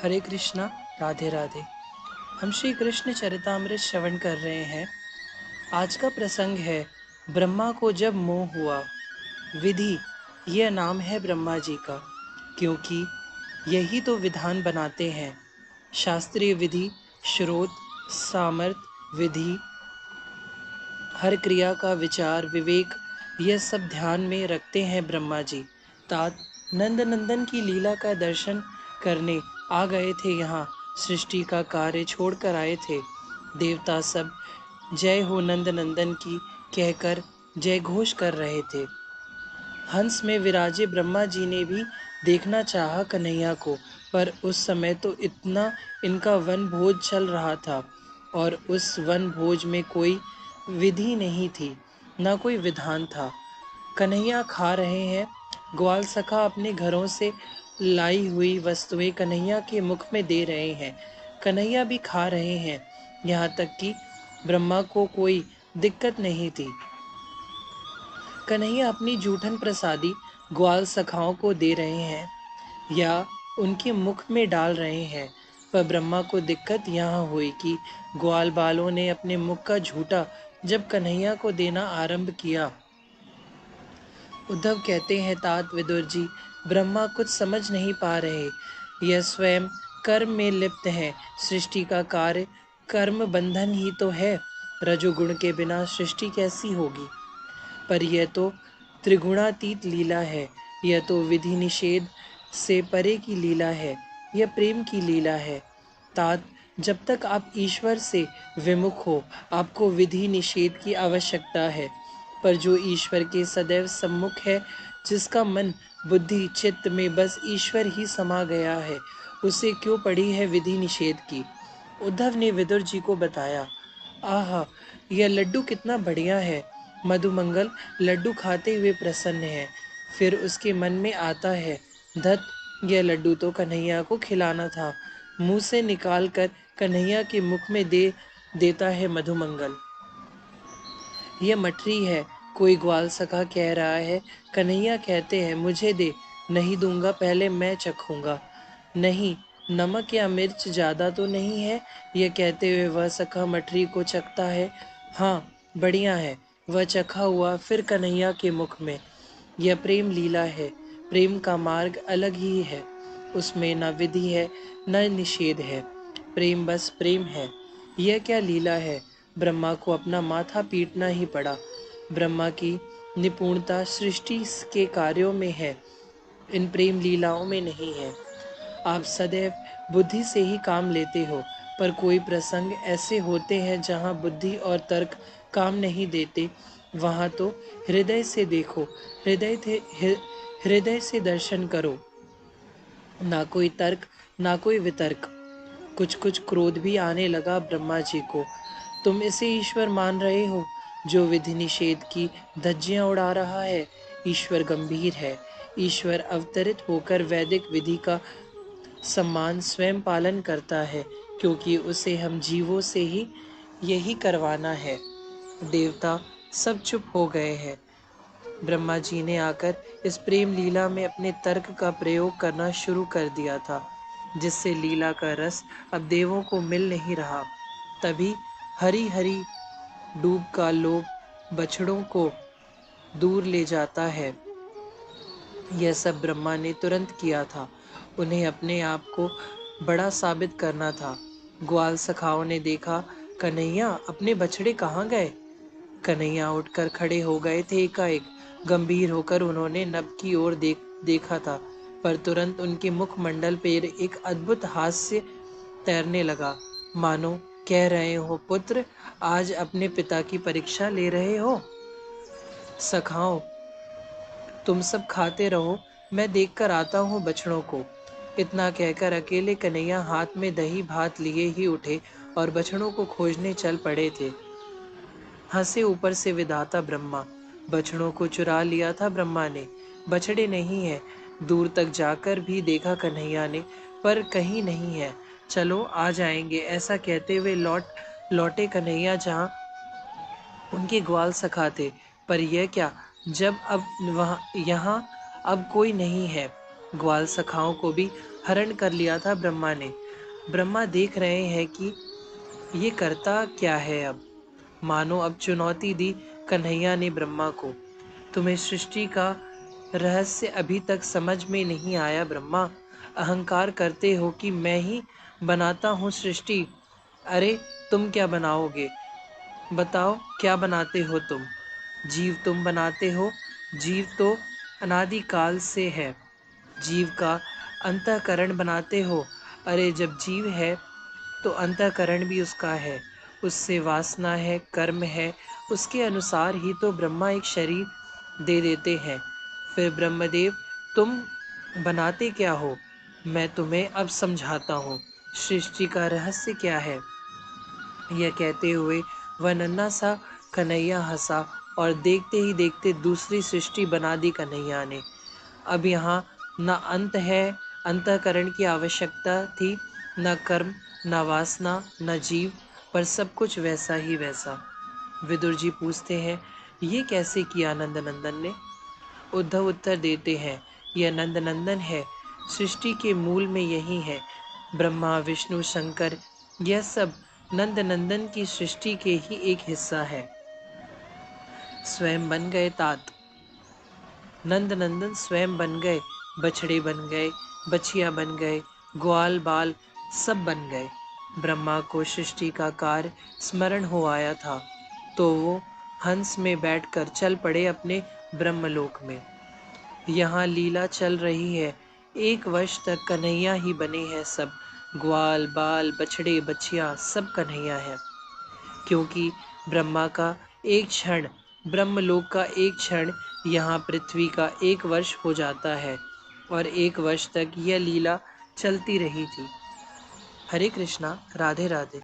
हरे कृष्णा। राधे राधे। हम श्री कृष्ण चरितामृत श्रवण कर रहे हैं। आज का प्रसंग है ब्रह्मा को जब मोह हुआ। विधि यह नाम है ब्रह्मा जी का, क्योंकि यही तो विधान बनाते हैं। शास्त्रीय विधि, श्रोत, सामर्थ विधि, हर क्रिया का विचार विवेक, यह सब ध्यान में रखते हैं ब्रह्मा जी। तात नंद नंदन की लीला का दर्शन करने आ गए थे। यहाँ सृष्टि का कार्य छोड़कर आए थे। देवता सब जय हो नंद नंदन की कहकर जय घोष कर रहे थे। हंस में विराजे ब्रह्मा जी ने भी देखना चाहा कन्हैया को, पर उस समय तो इतना इनका वन भोज चल रहा था और उस वन भोज में कोई विधि नहीं थी, ना कोई विधान था। कन्हैया खा रहे हैं। ग्वाल सखा अपने घरों से लाई हुई वस्तुएं कन्हैया के मुख में दे रहे हैं। कन्हैया भी खा रहे हैं। यहाँ तक कि ब्रह्मा को कोई दिक्कत नहीं थी। कन्हैया अपनी जूठन प्रसादी ग्वाल सखाओं को दे रहे हैं या उनके मुख में डाल रहे हैं, पर ब्रह्मा को दिक्कत यहाँ हुई कि ग्वाल बालों ने अपने मुख का झूठा जब कन्हैया को देना आरंभ किया। उद्धव कहते हैं, तात विदुर जी, ब्रह्मा कुछ समझ नहीं पा रहे। यह स्वयं कर्म में लिप्त है। सृष्टि का कार्य कर्म बंधन ही तो है। रजोगुण के बिना सृष्टि कैसी होगी? पर यह तो त्रिगुणातीत लीला है। यह तो विधि निषेध से परे की लीला है। यह प्रेम की लीला है। तात, जब तक आप ईश्वर से विमुख हो, आपको विधि निषेध की आवश्यकता है। पर जो ईश्वर के सदैव सम्मुख है, जिसका मन बुद्धि चित्त में बस ईश्वर ही समा गया है, उसे क्यों पड़ी है विधि निषेध की? उद्धव ने विदुर जी को बताया। आहा, यह लड्डू कितना बढ़िया है। मधुमंगल लड्डू खाते हुए प्रसन्न है। फिर उसके मन में आता है, धत, यह लड्डू तो कन्हैया को खिलाना था। मुंह से निकाल कर कन्हैया के मुख में दे देता है मधुमंगल। यह मठरी है, कोई ग्वाल सखा कह रहा है। कन्हैया कहते हैं, मुझे दे। नहीं दूंगा, पहले मैं चखूंगा। नहीं, नमक या मिर्च ज्यादा तो नहीं है? यह कहते हुए वह सखा मठरी को चखता है। हाँ, बढ़िया है। वह चखा हुआ फिर कन्हैया के मुख में। यह प्रेम लीला है। प्रेम का मार्ग अलग ही है। उसमें न विधि है, न निषेध है। प्रेम बस प्रेम है। यह क्या लीला है? ब्रह्मा को अपना माथा पीटना ही पड़ा। ब्रह्मा की निपुणता सृष्टि के कार्यों में है, इन प्रेम लीलाओं में नहीं है। आप सदैव बुद्धि से ही काम लेते हो, पर कोई प्रसंग ऐसे होते हैं जहाँ बुद्धि और तर्क काम नहीं देते। वहाँ तो हृदय से देखो, हृदय से दर्शन करो। ना कोई तर्क, ना कोई वितर्क। कुछ कुछ क्रोध भी आने लगा ब्रह्मा जी को। तुम इसे ईश्वर मान रहे हो, जो विधि निषेध की धज्जियां उड़ा रहा है? ईश्वर गंभीर है। ईश्वर अवतरित होकर वैदिक विधि का सम्मान स्वयं पालन करता है, क्योंकि उसे हम जीवों से ही यही करवाना है। देवता सब चुप हो गए हैं। ब्रह्मा जी ने आकर इस प्रेम लीला में अपने तर्क का प्रयोग करना शुरू कर दिया था, जिससे लीला का रस अब देवों को मिल नहीं रहा। तभी हरी हरी डूब का लोभ बछड़ों को दूर ले जाता है। यह सब ब्रह्मा ने तुरंत किया था। उन्हें अपने आप को बड़ा साबित करना था। ग्वाल सखाओं ने देखा, कन्हैया अपने बछड़े कहाँ गए? कन्हैया उठकर खड़े हो गए थे एकाएक। गंभीर होकर उन्होंने नभ की ओर देखा था, पर तुरंत उनके मुखमंडल पर एक अद्भुत हास्य तैरने लगा, मानो कह रहे हो, पुत्र, आज अपने पिता की परीक्षा ले रहे हो। सखाओ, तुम सब खाते रहो, मैं देखकर आता हूँ बछड़ों को। इतना कहकर अकेले कन्हैया हाथ में दही भात लिए ही उठे और बछड़ों को खोजने चल पड़े थे। हंसे ऊपर से विधाता ब्रह्मा। बछड़ों को चुरा लिया था ब्रह्मा ने। बछड़े नहीं है। दूर तक जाकर भी देखा कन्हैया ने, पर कहीं नहीं है। चलो आ जाएंगे, ऐसा कहते हुए लौटे कन्हैया जहाँ उनके ग्वाल सखा थे। पर यह क्या, जब अब वहाँ यहाँ अब कोई नहीं है। ग्वाल सखाओं को भी हरण कर लिया था ब्रह्मा ने। ब्रह्मा देख रहे हैं कि ये करता क्या है अब। मानो अब चुनौती दी कन्हैया ने ब्रह्मा को। तुम्हें सृष्टि का रहस्य अभी तक समझ में नहीं आया ब्रह्मा। अहंकार करते हो कि मैं ही बनाता हूँ सृष्टि। अरे तुम क्या बनाओगे? बताओ क्या बनाते हो तुम? जीव तुम बनाते हो। जीव तो अनादिकाल से है। जीव का अंतःकरण बनाते हो। अरे जब जीव है तो अंतःकरण भी उसका है। उससे वासना है, कर्म है। उसके अनुसार ही तो ब्रह्मा एक शरीर दे देते हैं। फिर ब्रह्मदेव तुम बनाते क्या हो? मैं तुम्हें अब समझाता हूँ सृष्टि का रहस्य क्या है। यह कहते हुए वह नन्हा सा कन्हैया हंसा और देखते ही देखते दूसरी सृष्टि बना दी कन्हैया ने। अब यहाँ न अंत है, अंतःकरण की आवश्यकता थी, न कर्म, न वासना, न जीव, पर सब कुछ वैसा ही वैसा। विदुर जी पूछते हैं, ये कैसे किया नंद नंदन ने? उद्धव उत्तर देते हैं, यह नंद नंदन है। सृष्टि के मूल में यही है। ब्रह्मा, विष्णु, शंकर, यह सब नंद नंदन की सृष्टि के ही एक हिस्सा है। स्वयं बन गए तात। नंद नंदन स्वयं बन गए। बछड़े बन गए, बछिया बन गए, ग्वाल बाल सब बन गए। ब्रह्मा को सृष्टि का कार्य स्मरण हो आया था, तो वो हंस में बैठकर चल पड़े अपने ब्रह्मलोक में। यहाँ लीला चल रही है। 1 वर्ष तक कन्हैया ही बने हैं सब। ग्वाल बाल, बछड़े, बछिया सब कन्हैया है। क्योंकि ब्रह्मा का एक क्षण, ब्रह्मलोक का एक क्षण यहाँ पृथ्वी का 1 वर्ष हो जाता है। और 1 वर्ष तक यह लीला चलती रही थी। हरे कृष्णा, राधे राधे।